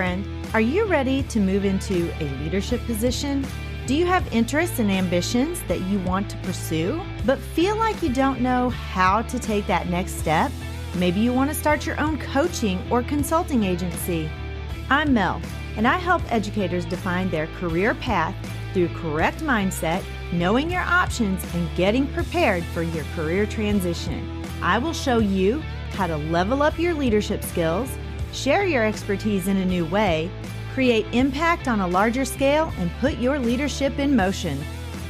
friend. Are you ready to move into a leadership position? Do you have interests and ambitions that you want to pursue, but feel like you don't know how to take that next step? Maybe you want to start your own coaching or consulting agency. I'm Mel, and I help educators define their career path through correct mindset, knowing your options, and getting prepared for your career transition. I will show you how to level up your leadership skills, share your expertise in a new way, create impact on a larger scale, and put your leadership in motion.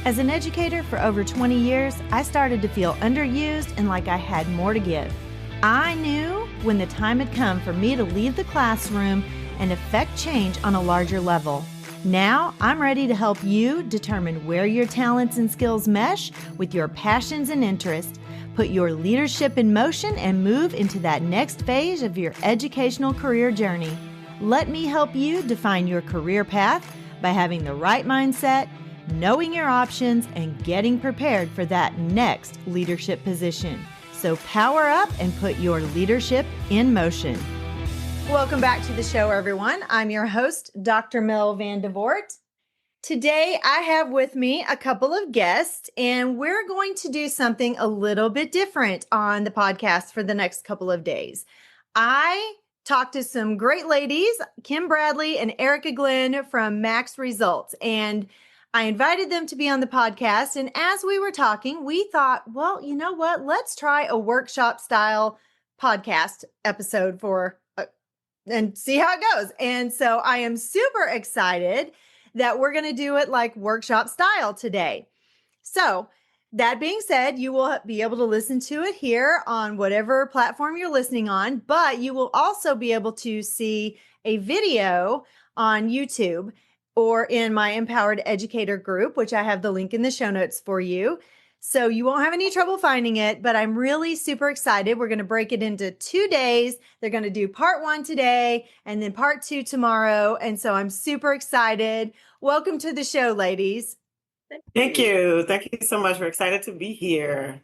As an educator for over 20 years, I started to feel underused and like I had more to give. I knew when the time had come for me to leave the classroom and affect change on a larger level. Now, I'm ready to help you determine where your talents and skills mesh with your passions and interests, put your leadership in motion, and move into that next phase of your educational career journey. Let me help you define your career path by having the right mindset, knowing your options, and getting prepared for that next leadership position. So power up and put your leadership in motion. Welcome back to the show, everyone. I'm your host, Dr. Mel Van DeVort. Today, I have with me a couple of guests, and we're going to do something a little bit different on the podcast for the next couple of days. I talked to some great ladies, Kim Bradley and Erica Glenn from Max Results, and I invited them to be on the podcast. And as we were talking, we thought, well, you know what? Let's try a workshop style podcast episode and see how it goes. And so I am super excited that we're going to do it like workshop style today. So that being said, you will be able to listen to it here on whatever platform you're listening on, but you will also be able to see a video on YouTube or in my Empowered Educator group, which I have the link in the show notes for you. So you won't have any trouble finding it, but I'm really super excited. We're going to break it into 2 days. They're going to do part 1 today and then part 2 tomorrow. And so I'm super excited. Welcome to the show, ladies. Thank you. Thank you so much. We're excited to be here.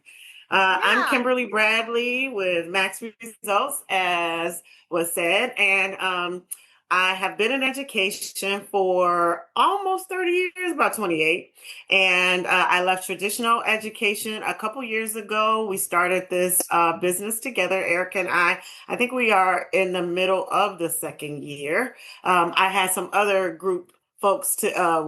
I'm Kimberly Bradley with Max Results, as was said, and I have been in education for almost 30 years, about 28, and I left traditional education a couple years ago. We started this business together, Erica and I. I think we are in the middle of the second year. I had some other group folks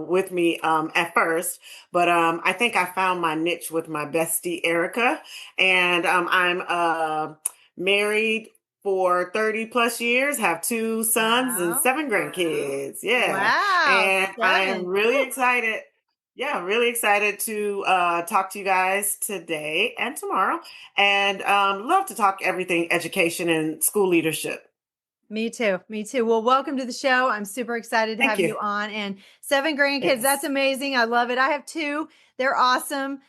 with me at first, but I think I found my niche with my bestie, Erica, and I'm married for 30 plus years, have 2 sons and 7 grandkids. Yeah. Wow. And I am really excited. Yeah, really excited to talk to you guys today and tomorrow, and love to talk everything education and school leadership. Me too. Well, welcome to the show. I'm super excited to have you on. And 7 grandkids. Yes. That's amazing. I love it. I have 2. They're awesome.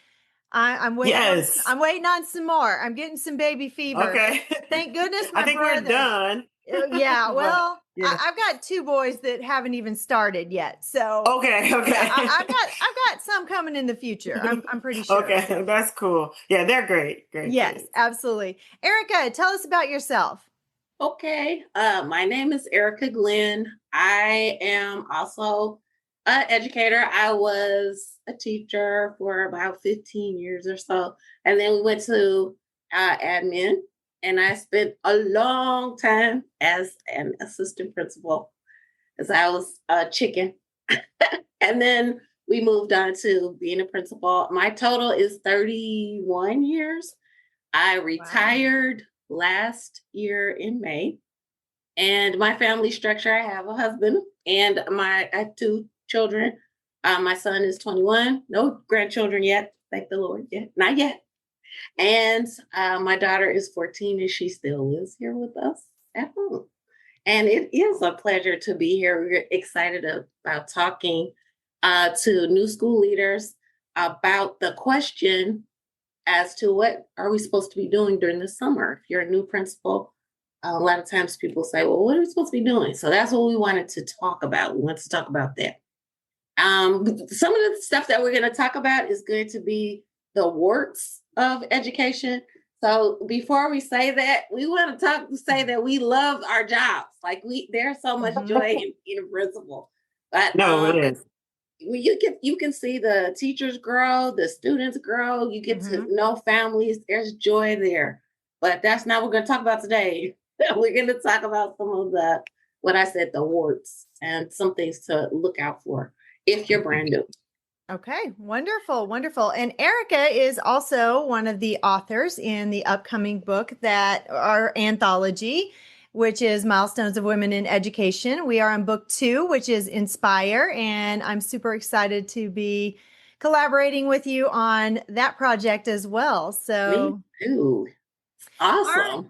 I'm waiting. Yes. I'm waiting on some more. I'm getting some baby fever. Okay. Thank goodness my brother. We're done. Yeah. Well, yeah. I've got 2 boys that haven't even started yet. So okay. I've got some coming in the future. I'm pretty sure. Okay, that's cool. Yeah, they're great. Yes, kids. Absolutely. Erica, tell us about yourself. Okay. My name is Erica Glenn. I am also an educator. I was a teacher for about 15 years or so. And then we went to admin, and I spent a long time as an assistant principal as I was a chicken. And then we moved on to being a principal. My total is 31 years. I retired last year in May. And my family structure, I have a husband and I have 2 children. My son is 21, no grandchildren yet, thank the Lord, not yet. And my daughter is 14, and she still lives here with us at home. And it is a pleasure to be here. We're excited about talking to new school leaders about the question as to what are we supposed to be doing during the summer. If you're a new principal, a lot of times people say, well, what are we supposed to be doing? So that's what we wanted to talk about. We wanted to talk about that. Some of the stuff that we're going to talk about is going to be the warts of education. So before we say that, we want to say that we love our jobs. Like there's so much joy in being a principal. But No, it is. You can see the teachers grow, the students grow, you get to know families, there's joy there. But that's not what we're going to talk about today. We're going to talk about some of the warts and some things to look out for if you're brand new. Okay, wonderful, wonderful. And Erica is also one of the authors in the upcoming book that our anthology, which is Milestones of Women in Education. We are on book 2, which is Inspire, and I'm super excited to be collaborating with you on that project as well. So, me too. Awesome.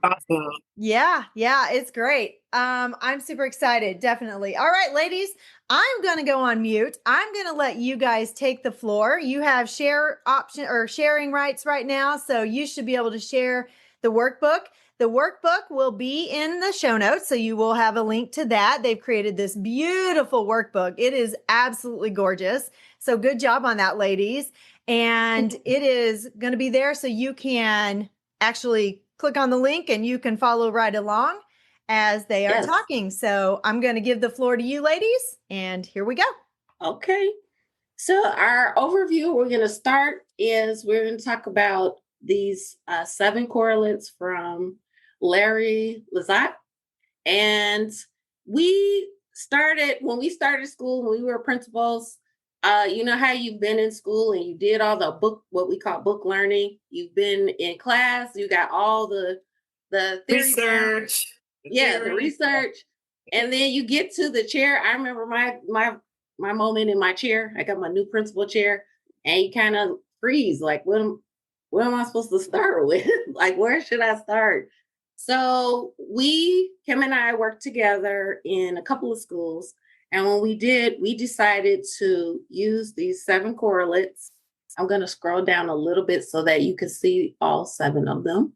Yeah, it's great. I'm super excited, definitely. All right, ladies, I'm going to go on mute. I'm going to let you guys take the floor. You have share option or sharing rights right now, so you should be able to share the workbook. The workbook will be in the show notes, so you will have a link to that. They've created this beautiful workbook. It is absolutely gorgeous. So good job on that, ladies. And it is going to be there so you can actually click on the link and you can follow right along as they are talking. So I'm going to give the floor to you, ladies, and here we go. Okay. So our overview, we're going to talk about these 7 correlates from Larry Lezotte. And when we started school, when we were principals, you know how you've been in school and you did all the what we call book learning. You've been in class, you got all the theory research. The research. And then you get to the chair. I remember my moment in my chair. I got my new principal chair, and you kind of freeze. Like, what am I supposed to start with? Like, where should I start? So Kim and I worked together in a couple of schools. And when we did, we decided to use these 7 correlates. I'm going to scroll down a little bit so that you can see all 7 of them.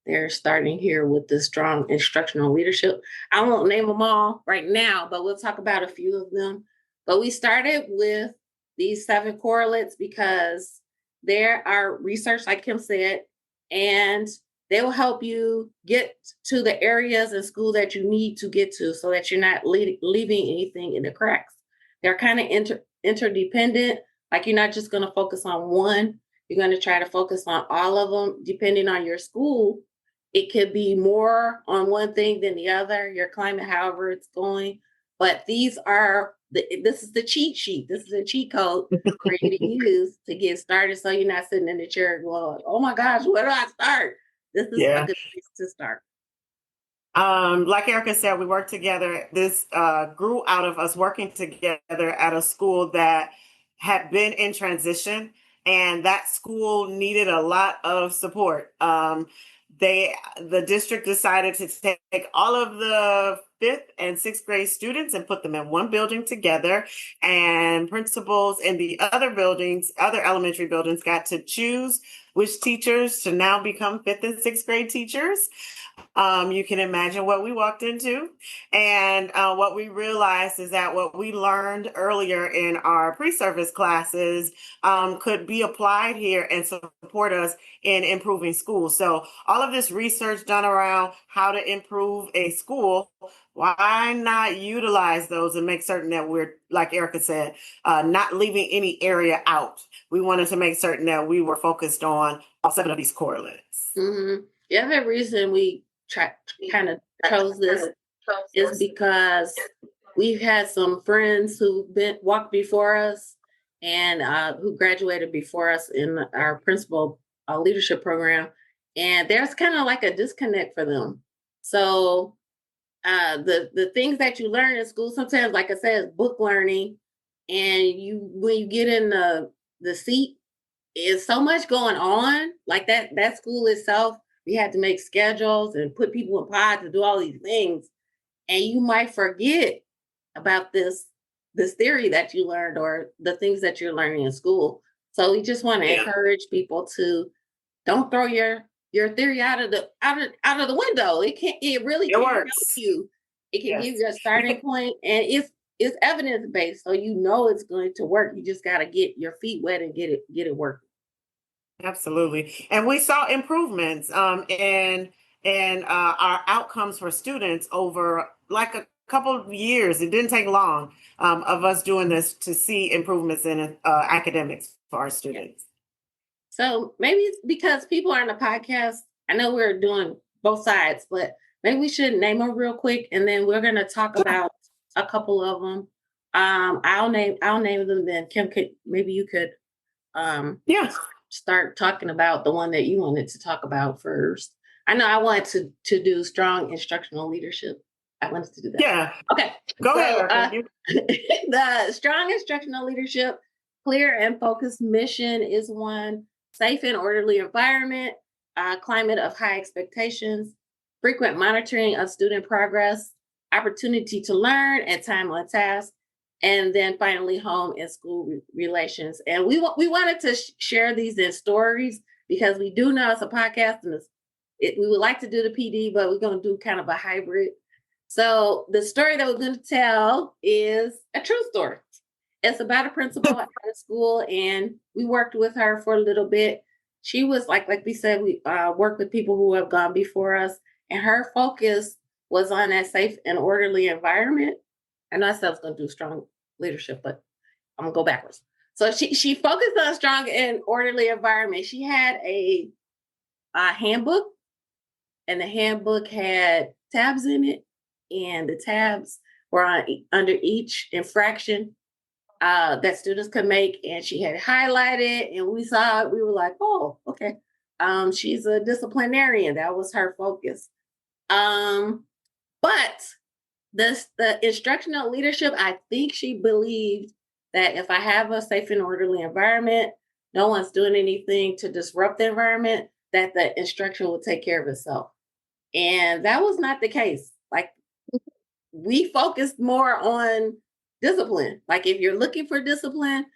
They're starting here with the strong instructional leadership. I won't name them all right now, but we'll talk about a few of them. But we started with these 7 correlates because there are research, like Kim said, and they will help you get to the areas in school that you need to get to so that you're not leaving anything in the cracks. They're kind of interdependent. Like, you're not just going to focus on one. You're going to try to focus on all of them. Depending on your school, it could be more on one thing than the other, your climate, however it's going. But this is the cheat sheet. This is a cheat code for you to use to get started, so you're not sitting in the chair going, oh my gosh, where do I start? This is a good place to start. Like Erica said, we worked together. This grew out of us working together at a school that had been in transition, and that school needed a lot of support. The district decided to take all of the 5th and 6th grade students and put them in one building together, and principals in the other elementary buildings got to choose which teachers to now become 5th and 6th grade teachers. You can imagine what we walked into. And what we realized is that what we learned earlier in our pre-service classes could be applied here and support us in improving schools. So all of this research done around how to improve a school, why not utilize those and make certain that we're, like Erica said, not leaving any area out. We wanted to make certain that we were focused on all 7 of these correlates. Mm-hmm. The other reason we kind of chose this is because we've had some friends who've walked before us and who graduated before us in our principal leadership program, and there's kind of like a disconnect for them. So the things that you learn in school, sometimes, like I said, is book learning, and when you get in the seat, is so much going on. Like that school itself, we had to make schedules and put people in pods to do all these things. And you might forget about this theory that you learned or the things that you're learning in school. So we just want to encourage people to don't throw your theory out of the window. It really can help you. It can give you a starting point, and it's evidence based, so you know it's going to work. You just got to get your feet wet and get it working. Absolutely. And we saw improvements in our outcomes for students over like a couple of years. It didn't take long of us doing this to see improvements in academics for our students. So maybe it's because people are on the podcast. I know we're doing both sides, but maybe we should name them real quick, and then we're going to talk about a couple of them. I'll name them. Then Kim, maybe you could start talking about the one that you wanted to talk about first. I know I wanted to do strong instructional leadership. I wanted to do that. Yeah. Okay. Go ahead. The strong instructional leadership, clear and focused mission is one. Safe and orderly environment, climate of high expectations, frequent monitoring of student progress, opportunity to learn, and time on task. And then finally, home and school relations. And we wanted to share these in stories because we do know it's a podcast and we would like to do the PD, but we're going to do kind of a hybrid. So the story that we're going to tell is a true story. It's about a principal at a school, and we worked with her for a little bit. She was like we said, we work with people who have gone before us, and her focus was on that safe and orderly environment. I know I said I was going to do strong leadership, but I'm gonna go backwards. So she focused on strong and orderly environment. She had a handbook, and the handbook had tabs in it, and the tabs were under each infraction that students could make, and she had highlighted, and we saw it. We were like, oh, okay. She's a disciplinarian. That was her focus. But the instructional leadership, I think she believed that if I have a safe and orderly environment, no one's doing anything to disrupt the environment, that the instruction will take care of itself. And that was not the case. Like, we focused more on discipline. Like, if you're looking for discipline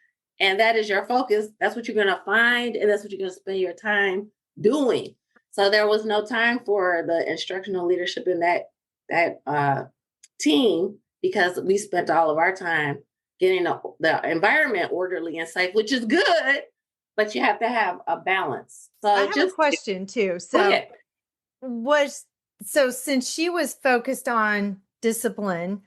and that is your focus, that's what you're going to find, and that's what you're going to spend your time doing. So there was no time for the instructional leadership in that team, because we spent all of our time getting the environment orderly and safe, which is good, but you have to have a balance. So I have a question too. So since she was focused on discipline,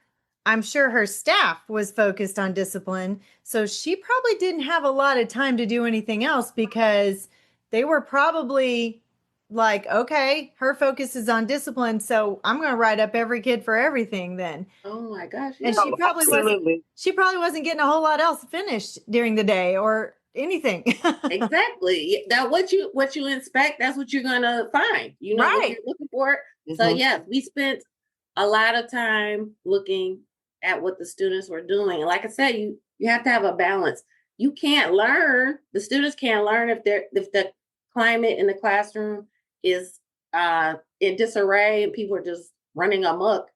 I'm sure her staff was focused on discipline. So she probably didn't have a lot of time to do anything else, because they were probably like, okay, her focus is on discipline, so I'm going to write up every kid for everything then. Oh my gosh. And she probably wasn't getting a whole lot else finished during the day or anything. Exactly. That what you inspect, that's what you're going to find. You know, what you're looking for. Mm-hmm. So yes, we spent a lot of time looking at what the students were doing. And like I said, you have to have a balance. You can't learn, the students can't learn if the climate in the classroom is in disarray and people are just running amok.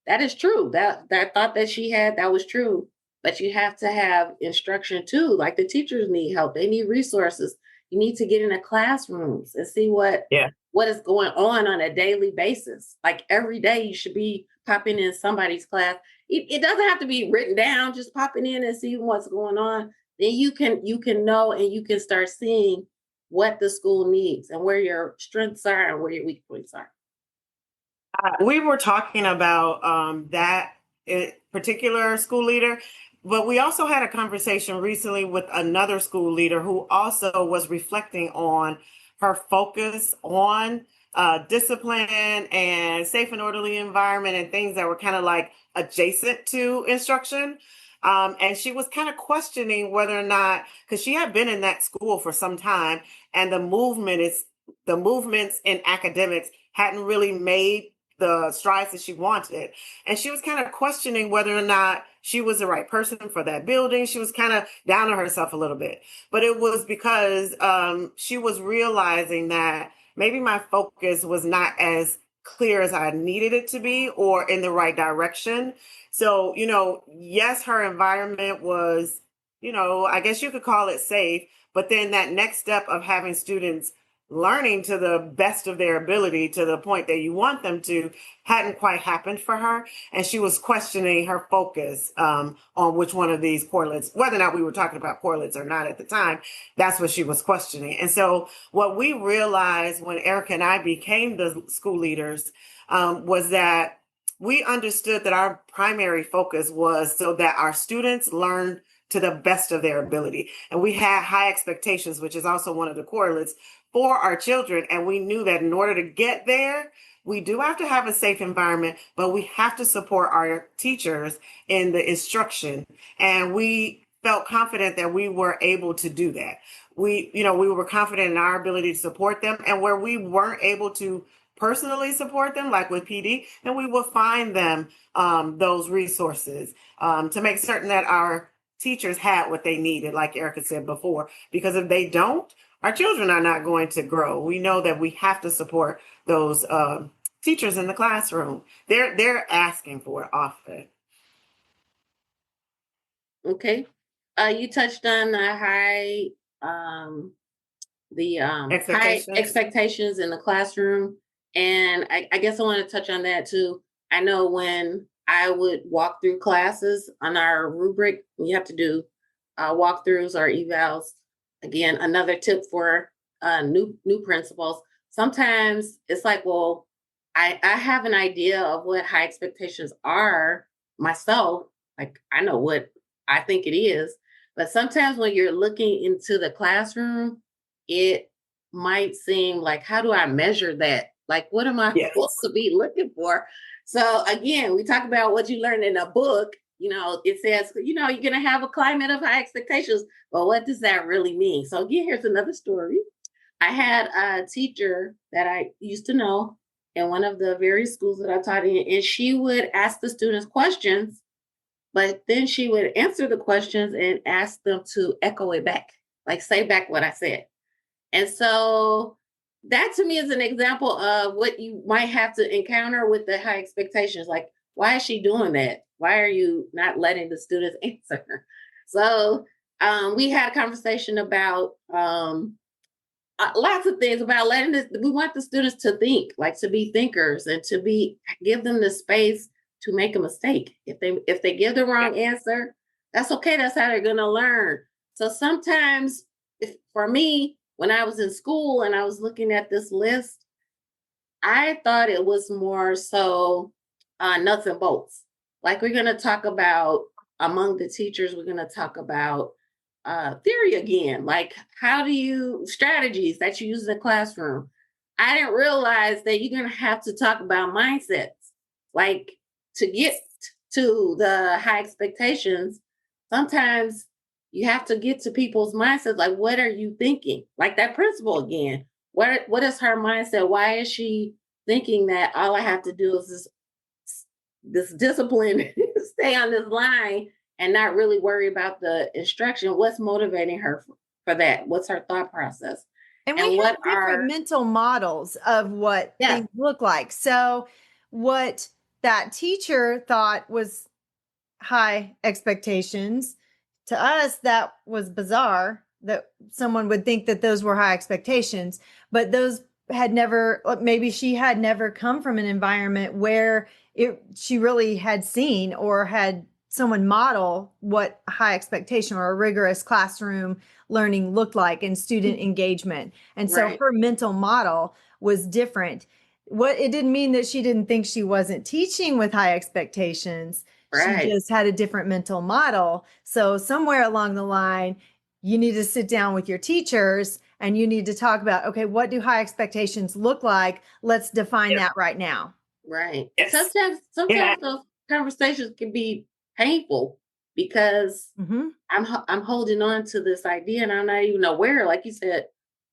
That is true. That thought that she had, that was true. But you have to have instruction too. Like, the teachers need help. They need resources. You need to get in the classrooms and see what is going on a daily basis. Like, every day you should be popping in somebody's class. It doesn't have to be written down, just popping in and see what's going on. Then you can know, and you can start seeing what the school needs and where your strengths are and where your weak points are. We were talking about that particular school leader, but we also had a conversation recently with another school leader who also was reflecting on her focus on discipline and safe and orderly environment and things that were kind of like adjacent to instruction. And she was kind of questioning whether or not, because she had been in that school for some time, and the movements in academics hadn't really made the strides that she wanted. And she was kind of questioning whether or not she was the right person for that building. She was kind of down on herself a little bit. But it was because she was realizing that maybe my focus was not as clear as I needed it to be, or in the right direction. So, yes, her environment was, I guess you could call it safe, but then that next step of having students learning to the best of their ability to the point that you want them to hadn't quite happened for her. And she was questioning her focus on which one of these correlates, whether or not we were talking about correlates or not at the time, that's what she was questioning. And so what we realized when Erica and I became the school leaders was that we understood that our primary focus was so that our students learned to the best of their ability. And we had high expectations, which is also one of the correlates for our children. And we knew that in order to get there, we do have to have a safe environment, but we have to support our teachers in the instruction. And we felt confident that we were able to do that. We were confident in our ability to support them. And where we weren't able to personally support them, like with PD, then we will find them those resources to make certain that our teachers had what they needed, like Erica said before, because if they don't, our children are not going to grow. We know that we have to support those teachers in the classroom. They're asking it often. Okay. You touched on the high expectations in the classroom. And I guess I want to touch on that too. I know when I would walk through classes on our rubric, we have to do walkthroughs or evals. Again, another tip for new principals. Sometimes it's like, well, I have an idea of what high expectations are myself. Like I know what I think it is, but sometimes when you're looking into the classroom, it might seem like, how do I measure that? Like, what am I supposed to be looking for? So again, we talk about what you learn in a book. It says, you're going to have a climate of high expectations. But what does that really mean? So again, here's another story. I had a teacher that I used to know in one of the various schools that I taught in, and she would ask the students questions, but then she would answer the questions and ask them to echo it back, like say back what I said. And so that to me is an example of what you might have to encounter with the high expectations. Like, why is she doing that? Why are you not letting the students answer? So we had a conversation about lots of things about we want the students to think, like to be thinkers and give them the space to make a mistake. If they give the wrong answer, that's okay. That's how they're going to learn. So sometimes for me, when I was in school and I was looking at this list, I thought it was more so nuts and bolts. Like we're going to talk about among the teachers, we're going to talk about theory again. Like strategies that you use in the classroom. I didn't realize that you're going to have to talk about mindsets. Like to get to the high expectations, sometimes you have to get to people's mindsets. Like, what are you thinking? Like that principal again. What is her mindset? Why is she thinking that all I have to do is this discipline, stay on this line and not really worry about the instruction? What's motivating her for that? What's her thought process? And we have different mental models of what things look like. So what that teacher thought was high expectations, to us, that was bizarre that someone would think that those were high expectations, but those maybe she had never come from an environment where she really had seen or had someone model what high expectation or a rigorous classroom learning looked like in student engagement. And so her mental model was different. It didn't mean that she didn't think she wasn't teaching with high expectations. She just had a different mental model. So somewhere along the line, you need to sit down with your teachers and you need to talk about, okay, what do high expectations look like? Let's define that right now. Right. Yes. Sometimes those conversations can be painful because I'm holding on to this idea and I'm not even aware, like you said,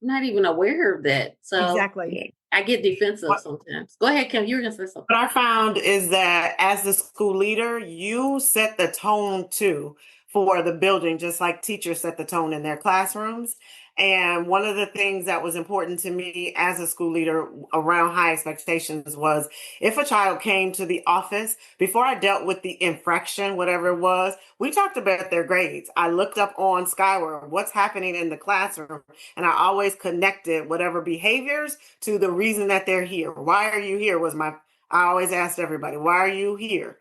I'm not even aware of that. So exactly. I get defensive sometimes. Go ahead, Kim. You were going to say something. What I found is that as the school leader, you set the tone too for the building, just like teachers set the tone in their classrooms. And one of the things that was important to me as a school leader around high expectations was if a child came to the office, before I dealt with the infraction, whatever it was, we talked about their grades. I looked up on Skyward what's happening in the classroom, and I always connected whatever behaviors to the reason that they're here. Why are you here? I always asked everybody, why are you here?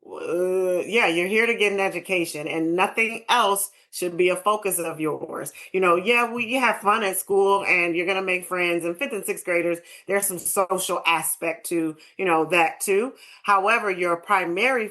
Yeah, you're here to get an education, and nothing else should be a focus of yours. Yeah, you have fun at school and you're going to make friends, and fifth and sixth graders, there's some social aspect to, that too. However, your primary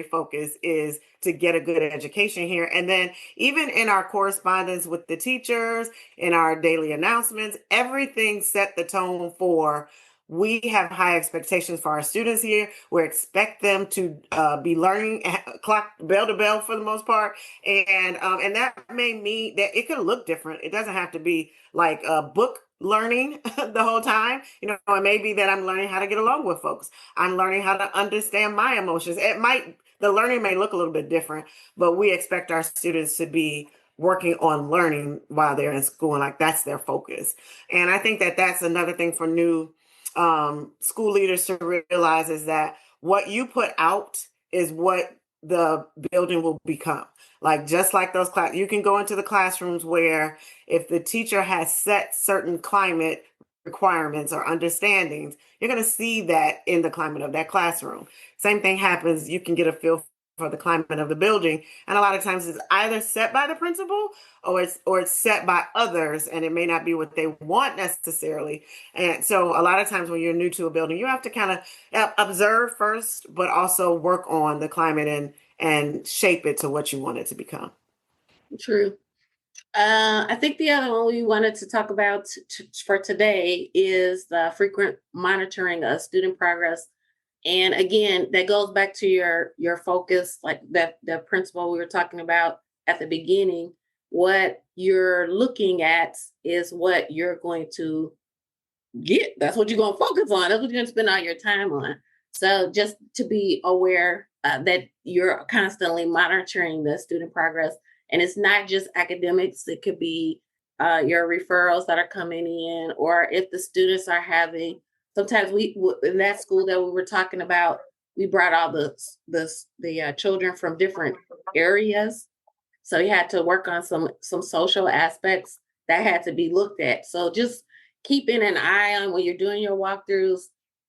focus is to get a good education here. And then even in our correspondence with the teachers, in our daily announcements, everything set the tone for we have high expectations for our students here. We expect them to be learning clock bell to bell for the most part, and that may mean that it could look different. It doesn't have to be like book learning the whole time. It may be that I'm learning how to get along with folks. I'm learning how to understand my emotions. The learning may look a little bit different, but we expect our students to be working on learning while they're in school, and like that's their focus. And I think that that's another thing for new school leaders to realize is that what you put out is what the building will become. Like just like those class, you can go into the classrooms where if the teacher has set certain climate requirements or understandings, you're going to see that in the climate of that classroom. Same thing happens. You can get a feel for the climate of the building, and a lot of times it's either set by the principal or it's set by others, and it may not be what they want necessarily. And so a lot of times when you're new to a building, you have to kind of observe first, but also work on the climate and shape it to what you want it to become. True. I think the other one we wanted to talk about for today is the frequent monitoring of student progress. And again, that goes back to your focus, like that the principle we were talking about at the beginning. What you're looking at is what you're going to get. That's what you're going to focus on. That's what you're going to spend all your time on. So just to be aware that you're constantly monitoring the student progress. And it's not just academics. It could be your referrals that are coming in, or if the students are having, sometimes we, in that school that we were talking about, we brought all the children from different areas. So you had to work on some social aspects that had to be looked at. So just keeping an eye on when you're doing your walkthroughs,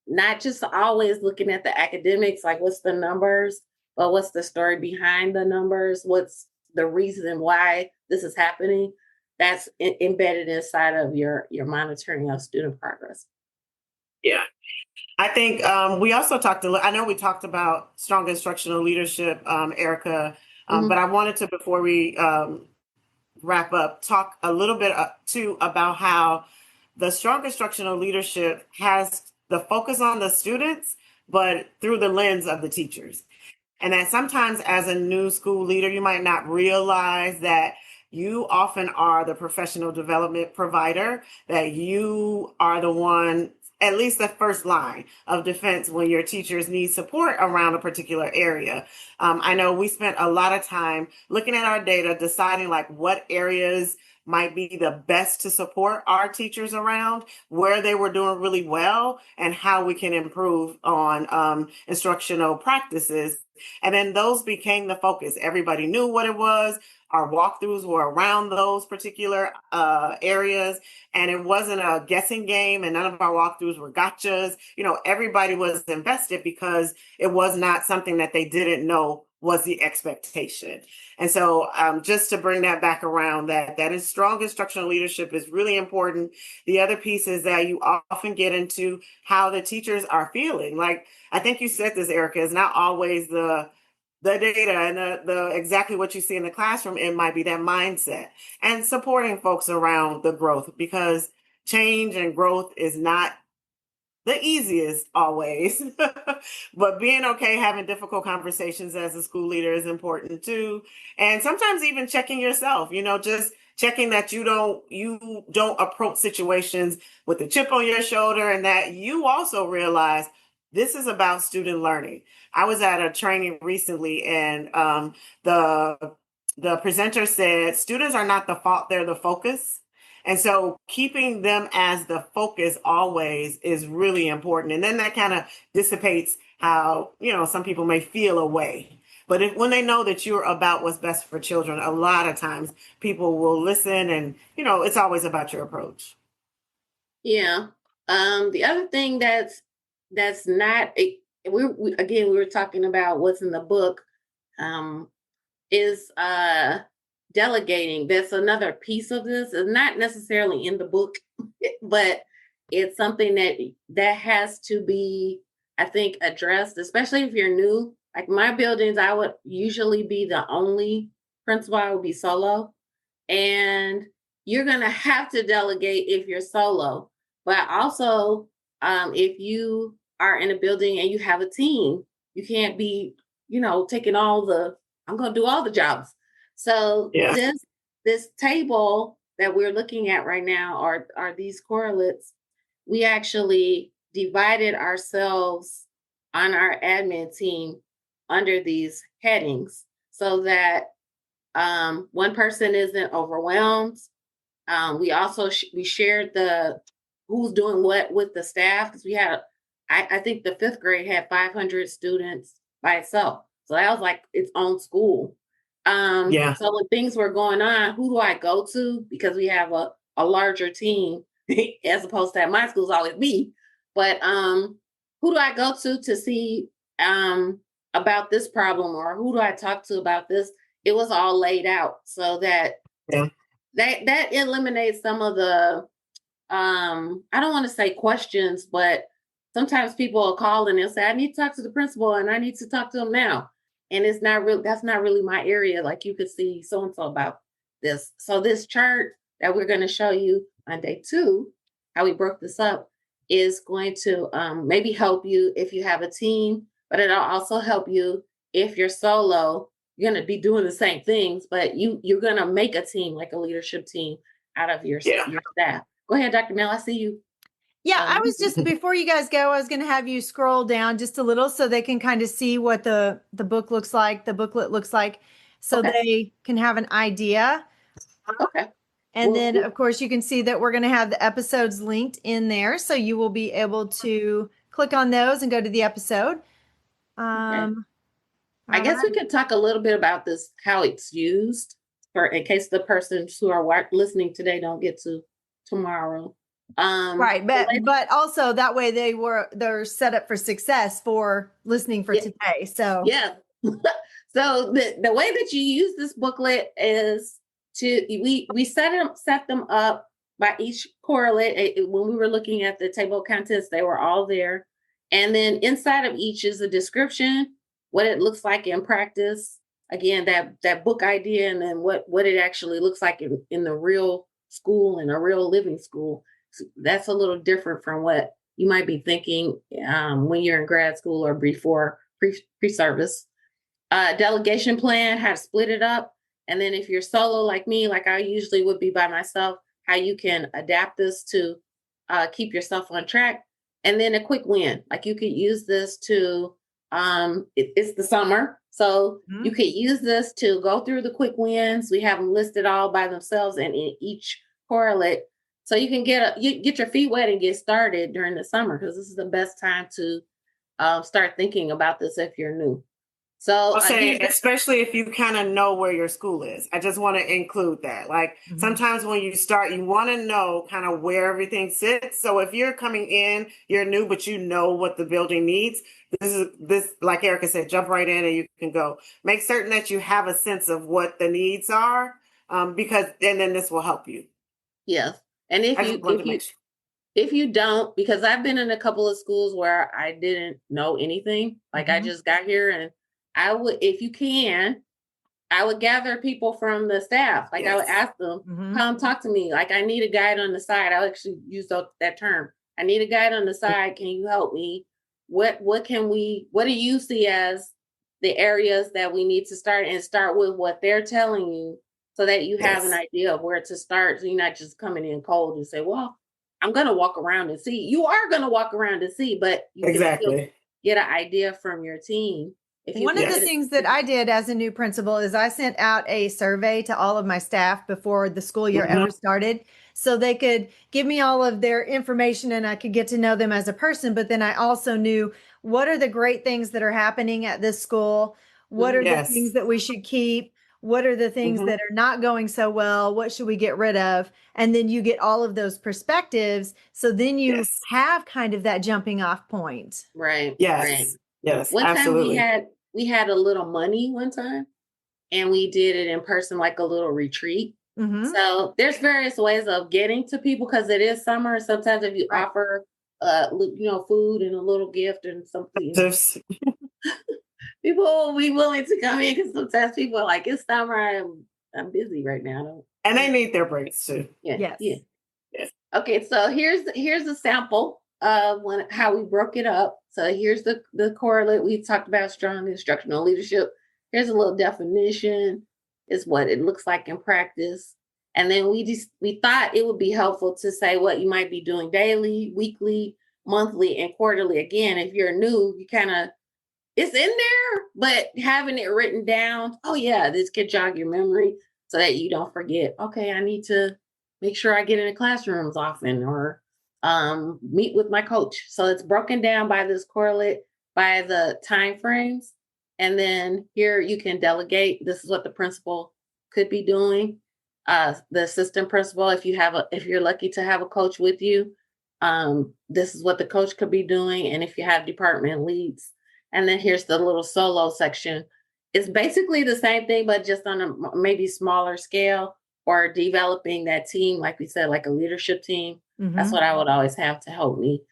not just always looking at the academics, like what's the numbers, but what's the story behind the numbers? What's the reason why this is happening? That's embedded inside of your monitoring of student progress. Yeah. I think we also I know we talked about strong instructional leadership, Erica, but I wanted to, before we wrap up, talk a little bit too about how the strong instructional leadership has the focus on the students, but through the lens of the teachers. And that sometimes as a new school leader, you might not realize that you often are the professional development provider, that you are the one, at least the first line of defense when your teachers need support around a particular area. I know we spent a lot of time looking at our data, deciding like what areas might be the best to support our teachers around, where they were doing really well, and how we can improve on instructional practices. And then those became the focus. Everybody knew what it was. Our walkthroughs were around those particular areas, and it wasn't a guessing game, and none of our walkthroughs were gotchas. Everybody was invested because it was not something that they didn't know was the expectation. And so just to bring that back around, that is strong instructional leadership is really important. The other piece is that you often get into how the teachers are feeling. Like, I think you said this, Erica, is not always the data and the exactly what you see in the classroom. It might be that mindset and supporting folks around the growth, because change and growth is not the easiest always, but being okay having difficult conversations as a school leader is important too. And sometimes even checking yourself, just checking that you don't approach situations with a chip on your shoulder, and that you also realize this is about student learning. I was at a training recently, and the the presenter said, students are not the fault, they're the focus. And so keeping them as the focus always is really important. And then that kind of dissipates how, some people may feel away. But when they know that you're about what's best for children, a lot of times people will listen, and, it's always about your approach. Yeah. The other thing that's not, we were talking about what's in the book, is delegating. That's another piece of this. It's not necessarily in the book, but it's something that has to be, I think, addressed, especially if you're new. Like my buildings, I would usually be the only principal. I would be solo, and you're gonna have to delegate if you're solo. But also, if you are in a building and you have a team, you can't be, taking I'm going to do all the jobs. So Yeah. this table that we're looking at right now are these correlates. We actually divided ourselves on our admin team under these headings so that one person isn't overwhelmed. We also we shared the who's doing what with the staff, because we had, I think the 5th grade had 500 students by itself. So that was like its own school. So when things were going on, who do I go to? Because we have a larger team as opposed to at my school's always me. But who do I go to see about this problem, or who do I talk to about this? It was all laid out so that that eliminates some of the I don't want to say questions, but sometimes people will call and they'll say, I need to talk to the principal and I need to talk to him now. And it's not really, that's not really my area. Like you could see so-and-so about this. So this chart that we're going to show you on day 2, how we broke this up, is going to maybe help you if you have a team, but it'll also help you if you're solo. You're going to be doing the same things, but you're going to make a team, like a leadership team, out of your staff. Go ahead, Dr. Mel. I see you. Yeah, I was just, before you guys go, I was going to have you scroll down just a little so they can kind of see what the book looks like, the booklet looks like, so they can have an idea. Okay. And then, of course, you can see that we're going to have the episodes linked in there. So you will be able to click on those and go to the episode. I guess we could talk a little bit about this, how it's used, in case the persons who are listening today don't get to tomorrow. Right, but also that way they're set up for success for listening for today. So so the way that you use this booklet is we set them up by each correlate. When we were looking at the table of contents, they were all there, and then inside of each is a description, what it looks like in practice. Again, that book idea, and then what it actually looks like in the real school, in a real living school. That's a little different from what you might be thinking when you're in grad school or before pre-service. Delegation plan, how to split it up. And then if you're solo like me, like I usually would be by myself, how you can adapt this to keep yourself on track. And then a quick win. Like you could use this to, it's the summer. So you could use this to go through the quick wins. We have them listed all by themselves and in each correlate. So you can get your feet wet and get started during the summer, because this is the best time to start thinking about this if you're new. So I'll say, especially if you kind of know where your school is. I just want to include that. Like sometimes when you start, you want to know kind of where everything sits. So if you're coming in, you're new, but you know what the building needs. This, like Erica said, jump right in and you can go. Make certain that you have a sense of what the needs are, and then this will help you. Yes. And if you don't, because I've been in a couple of schools where I didn't know anything, like I just got here, and I would, if you can, I would gather people from the staff. Like I would ask them, come talk to me. Like I need a guide on the side. I actually use that term. I need a guide on the side. Can you help me? What do you see as the areas that we need to start with what they're telling you, so that you have an idea of where to start. So you're not just coming in cold and say, well, I'm going to walk around and see. You are going to walk around and see, but you can still get an idea from your team. If you One of the get it. things that I did as a new principal is I sent out a survey to all of my staff before the school year ever started, so they could give me all of their information and I could get to know them as a person. But then I also knew, what are the great things that are happening at this school? What are the things Yes. that we should keep? What are the things that are not going so well? What should we get rid of? And then you get all of those perspectives. So then you Yes. have kind of that jumping off point. Right. Yes. Right. Yes. One time Absolutely. we had a little money one time, and we did it in person, like a little retreat. Mm-hmm. So there's various ways of getting to people because it is summer. Sometimes if you Right. offer, food and a little gift and something, people will be willing to come in because sometimes people are like, it's summer. I'm busy right now. And they need their breaks too. Yeah. Yes. Yeah. Yes. Okay. So here's a sample of how we broke it up. So here's the correlate. We talked about strong instructional leadership. Here's a little definition. Is what it looks like in practice. And then we thought it would be helpful to say what you might be doing daily, weekly, monthly, and quarterly. Again, if you're new, you kind of, it's in there, but having it written down, oh yeah, this can jog your memory so that you don't forget. Okay, I need to make sure I get in the classrooms often, or meet with my coach. So it's broken down by this correlate, by the time frames. And then here you can delegate. This is what the principal could be doing. The assistant principal, if you're lucky to have a coach with you, this is what the coach could be doing. And if you have department leads, and then here's the little solo section. It's basically the same thing, but just on a maybe smaller scale, or developing that team, like we said, like a leadership team. Mm-hmm. That's what I would always have to help me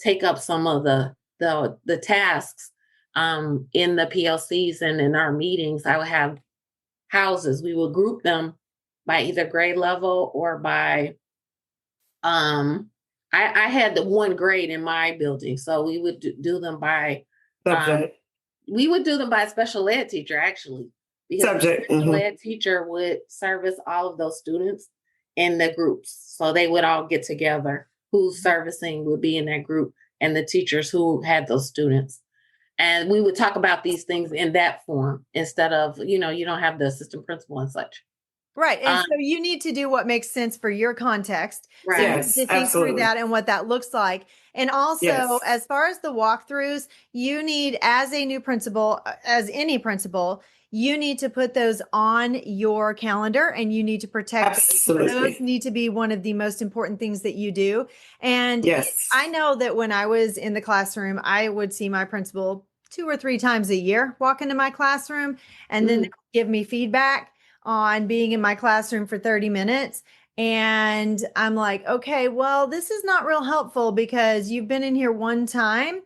take up some of the tasks in the PLCs and in our meetings. I would have houses. We would group them by either grade level or by I had the one grade in my building, so we would do them by Subject. we would do them by a special ed teacher, actually, because Subject. the special ed teacher would service all of those students in the groups, so they would all get together. Who's servicing would be in that group, and the teachers who had those students. And we would talk about these things in that form instead of, you don't have the assistant principal and such. Right. And so you need to do what makes sense for your context. Right. So you Yes, need to think absolutely. through that and what that looks like. And also, Yes. as far as the walkthroughs, you need, as a new principal, as any principal, you need to put those on your calendar and you need to protect those. Absolutely. Those need to be one of the most important things that you do. And Yes. I know that when I was in the classroom, I would see my principal 2 or 3 times a year walk into my classroom, and then they would give me feedback on being in my classroom for 30 minutes. And I'm like, okay, well, this is not real helpful because you've been in here one time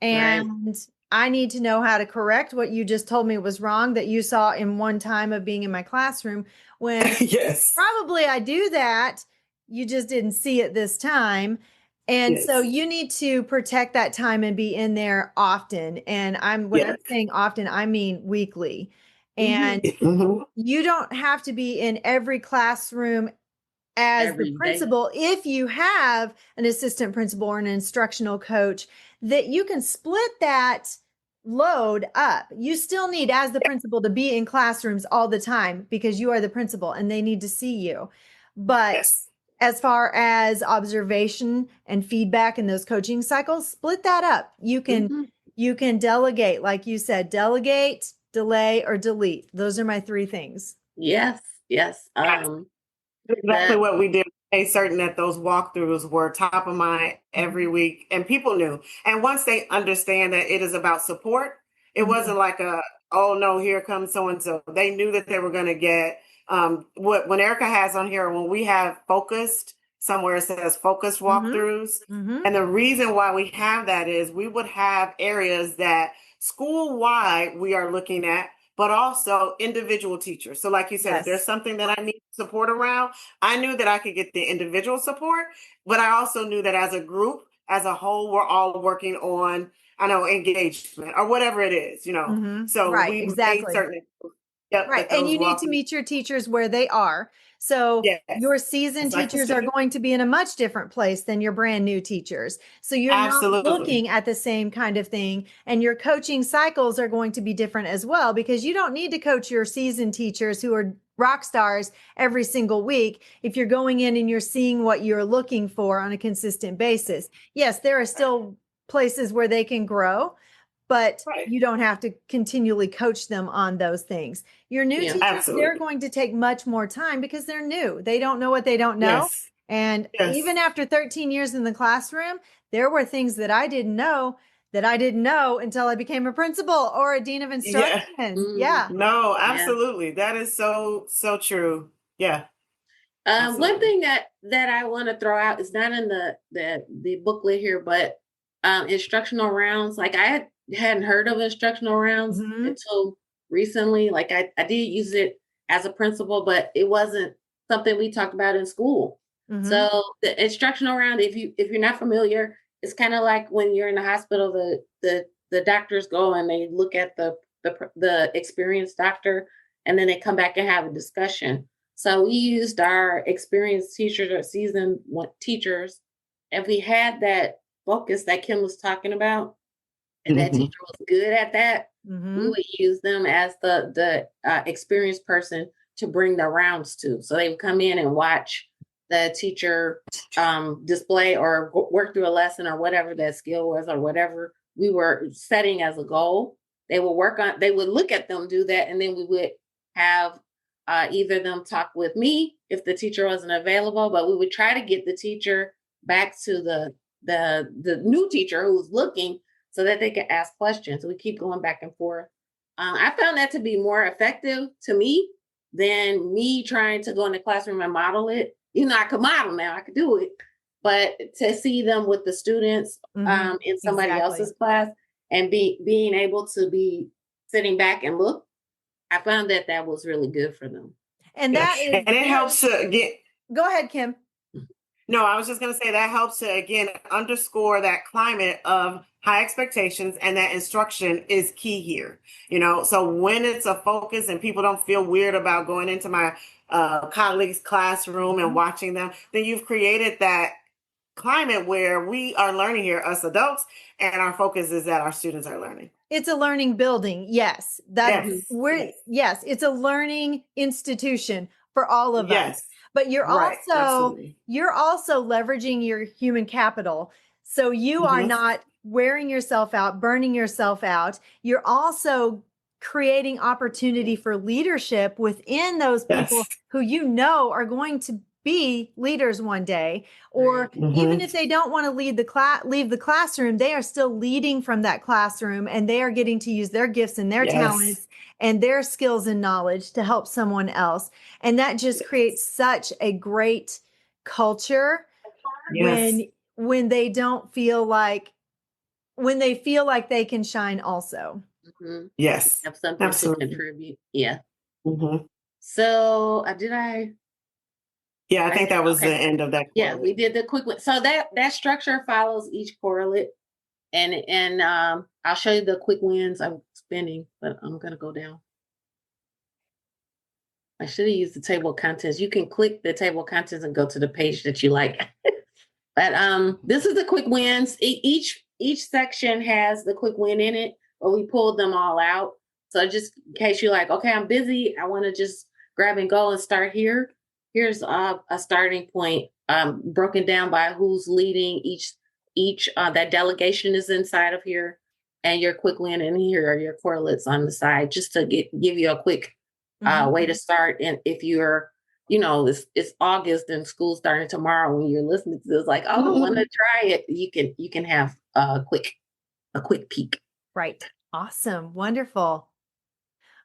and I need to know how to correct what you just told me was wrong that you saw in one time of being in my classroom, when Yes. probably I do that. You just didn't see it this time. And so you need to protect that time and be in there often. And I'm saying often, I mean weekly. And you don't have to be in every classroom as Every the day. principal. If you have an assistant principal or an instructional coach, that you can split that load up. You still need, as the principal, to be in classrooms all the time because you are the principal and they need to see you. But as far as observation and feedback in those coaching cycles, split that up. You can delegate, like you said, delegate, delay, or delete. Those are my 3 things. Yes. Exactly what we did. Made certain that those walkthroughs were top of mind every week, and people knew. And once they understand that it is about support, it wasn't like oh no, here comes so and so. They knew that they were going to get when Erica has on here, when we have focused, somewhere it says focused walkthroughs. And the reason why we have that is we would have areas that school wide we are looking at, but also individual teachers. So like you said, if there's something that I need support around, I knew that I could get the individual support, but I also knew that as a group, as a whole, we're all working on, engagement or whatever it is, So we made certain, Yep, Right. that And those you need to walking. meet your teachers where they are. So Yes, your seasoned it's like the teachers are student. going to be in a much different place than your brand new teachers. So you're not Absolutely. looking at the same kind of thing. And your coaching cycles are going to be different as well, because you don't need to coach your seasoned teachers who are rock stars every single week if you're going in and you're seeing what you're looking for on a consistent basis. Yes, there are still places where they can grow, but Right. you don't have to continually coach them on those things. Your new Yeah. teachers, they're Absolutely. going to take much more time because they're new. They don't know what they don't know. Yes. And Yes. even after 13 years in the classroom, there were things that I didn't know until I became a principal or a dean of Yeah. instruction. Mm, Yeah. No, yeah. absolutely. That is so true. Yeah. One Absolutely. thing that I want to throw out is not in the booklet here, but instructional rounds. Like hadn't heard of instructional rounds Hmm. until recently. Like I did use it as a principal, but it wasn't something we talked about in school. Hmm. So the instructional round, if you're not familiar, it's kind of like when you're in the hospital, the doctors go and they look at the experienced doctor, and then they come back and have a discussion. So we used our experienced teachers or seasoned teachers, and we had that focus that Kim was talking about, and that Hmm. teacher was good at that. We Hmm. would use them as the experienced person to bring the rounds to. So they would come in and watch the teacher display or work through a lesson or whatever that skill was or whatever we were setting as a goal. They would work on. They would look at them do that, and then we would have either them talk with me if the teacher wasn't available, but we would try to get the teacher back to the new teacher who was looking so that they could ask questions. So we keep going back and forth. I found that to be more effective to me than me trying to go in the classroom and model it. You know, I could model now, I could do it, but to see them with the students Hmm. in somebody Exactly. else's class and being able to be sitting back and look, I found that was really good for them. And Yeah. that is, And it helps to get. go ahead, Kim. No, I was just going to say that helps to, again, underscore that climate of high expectations, and that instruction is key here. So when it's a focus and people don't feel weird about going into my colleague's classroom and Mhm. watching them, then you've created that climate where we are learning here, us adults, and our focus is that our students are learning. It's a learning building. Yes. Mhm. Yes. Yes, it's a learning institution for all of us. Yes. But Right. Absolutely. you're also leveraging your human capital. So you are Hmm. not wearing yourself out, burning yourself out. You're also creating opportunity for leadership within those people Yes. who you know are going to be leaders one day, or Right. even Hmm. if they don't want to leave the classroom, they are still leading from that classroom, and they are getting to use their gifts and their Yes. talents and their skills and knowledge to help someone else. And that just Yes. creates such a great culture Yes. when they don't feel like when they feel like they can shine also. Mhm. Yes. Have something to Absolutely. contribute. Yeah. Hmm. So did I Yeah, I write think that? that was the Okay. end of that Yeah, we correlate. did the quick one. So that structure follows each correlate, and I'll show you the quick wins. I'm spinning, but I'm gonna go down. I should have used the table of contents. You can click the table of contents and go to the page that you like. But this is the quick wins. Each section has the quick win in it, but we pulled them all out. So just in case you're like, okay, I'm busy, I want to just grab and go and start here. Here's a starting point, broken down by who's leading each. That delegation is inside of here, and your quick win in here are your correlates on the side, just to give you a quick Mhm. way to start. And if you're it's August and school starting tomorrow. When you're listening to this, like, oh, I want to try it. You can have a quick peek. Right. Awesome. Wonderful.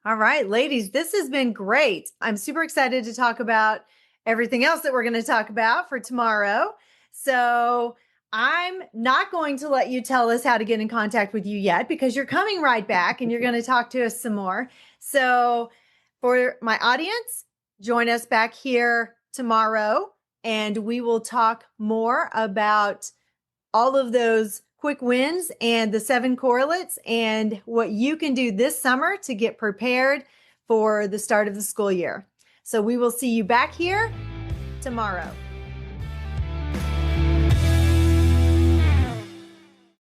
All right, ladies, this has been great. I'm super excited to talk about everything else that we're going to talk about for tomorrow. So I'm not going to let you tell us how to get in contact with you yet, because you're coming right back and you're going to talk to us some more. So for my audience, join us back here tomorrow and we will talk more about all of those quick wins and the 7 correlates and what you can do this summer to get prepared for the start of the school year. So we will see you back here tomorrow.